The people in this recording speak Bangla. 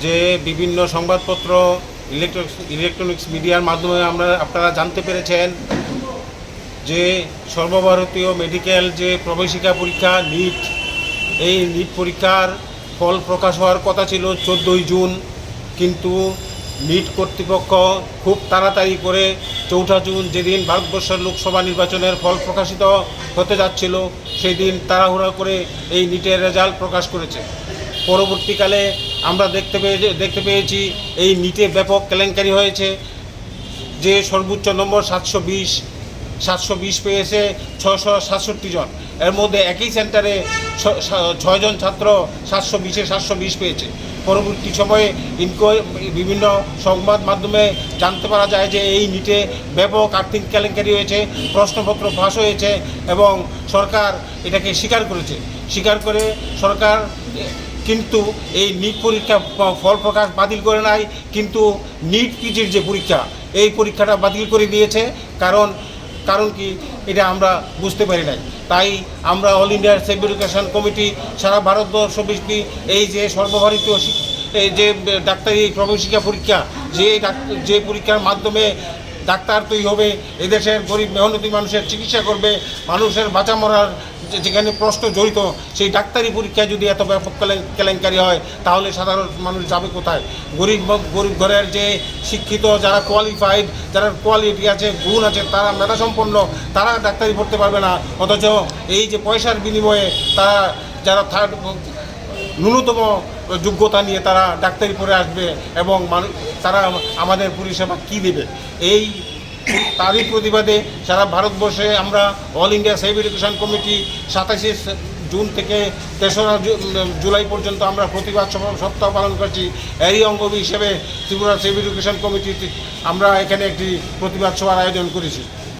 যে বিভিন্ন সংবাদপত্র, ইলেকট্রনিক্স মিডিয়ার মাধ্যমে আপনারা জানতে পেরেছেন যে সর্বভারতীয় মেডিকেল যে প্রবেশিকা পরীক্ষা নিট, এই নিট পরীক্ষার ফল প্রকাশ হওয়ার কথা ছিল 14ই জুন, কিন্তু নিট কর্তৃপক্ষ খুব তাড়াতাড়ি করে 4ঠা জুন, যেদিন ভারতবর্ষের লোকসভা নির্বাচনের ফল প্রকাশিত হতে যাচ্ছিল, সেই দিন তাড়াহুড়া করে এই নিটের রেজাল্ট প্রকাশ করেছে। পরবর্তীকালে আমরা দেখতে পেয়েছি এই নিটে ব্যাপক কেলেঙ্কারি হয়েছে। যে সর্বোচ্চ নম্বর 720 পেয়েছে 667 জন, এর মধ্যে একই সেন্টারে 6 জন ছাত্র 720 পেয়েছে। পরবর্তী সময়ে বিভিন্ন সংবাদ মাধ্যমে জানতে পারা যায় যে এই নিটে ব্যাপক আর্থিক কেলেঙ্কারি হয়েছে, প্রশ্নপত্র ফাঁস হয়েছে এবং সরকার এটাকে স্বীকার করে সরকার কিন্তু এই নিট পরীক্ষা ফল প্রকাশ বাতিল করে নাই, কিন্তু নিট পিজির যে পরীক্ষা, এই পরীক্ষাটা বাতিল করে দিয়েছে। কারণ কি এটা আমরা বুঝতে পারি নাই। তাই আমরা all India save education committee সারা ভারতবর্ষব্যাপী এই যে সর্বভারতীয় এই যে ডাক্তারি প্রবেশিকা পরীক্ষা, যে পরীক্ষার মাধ্যমে ডাক্তার তৈরি হবে, এদেশের গরিব মেহনতি মানুষের চিকিৎসা করবে, মানুষের বাঁচা মরার যেখানে প্রশ্ন জড়িত, সেই ডাক্তারি পরীক্ষায় যদি এত ব্যাপক কেলেঙ্কারি হয়, তাহলে সাধারণ মানুষ যাবে কোথায়? গরিব ঘরের যে শিক্ষিত, যারা কোয়ালিফাইড, যারা কোয়ালিটি আছে, গুণ আছে, তারা মেধাসম্পন্ন, তারা ডাক্তারি পড়তে পারবে না। অথচ এই যে পয়সার বিনিময়ে যারা ন্যূনতম যোগ্যতা নিয়ে তারা ডাক্তারি পড়ে আসবে এবং তারা আমাদের পরিষেবা কী দেবে? তারই প্রতিবাদে সারা ভারতবর্ষে আমরা all India save education committee 27শে জুন থেকে 3রা জুলাই পর্যন্ত আমরা প্রতিবাদ সপ্তাহ পালন করছি। এরই অঙ্গ হিসেবে ত্রিপুরা সেফ এডুকেশন কমিটি আমরা এখানে একটি প্রতিবাদ সভার আয়োজন করেছি।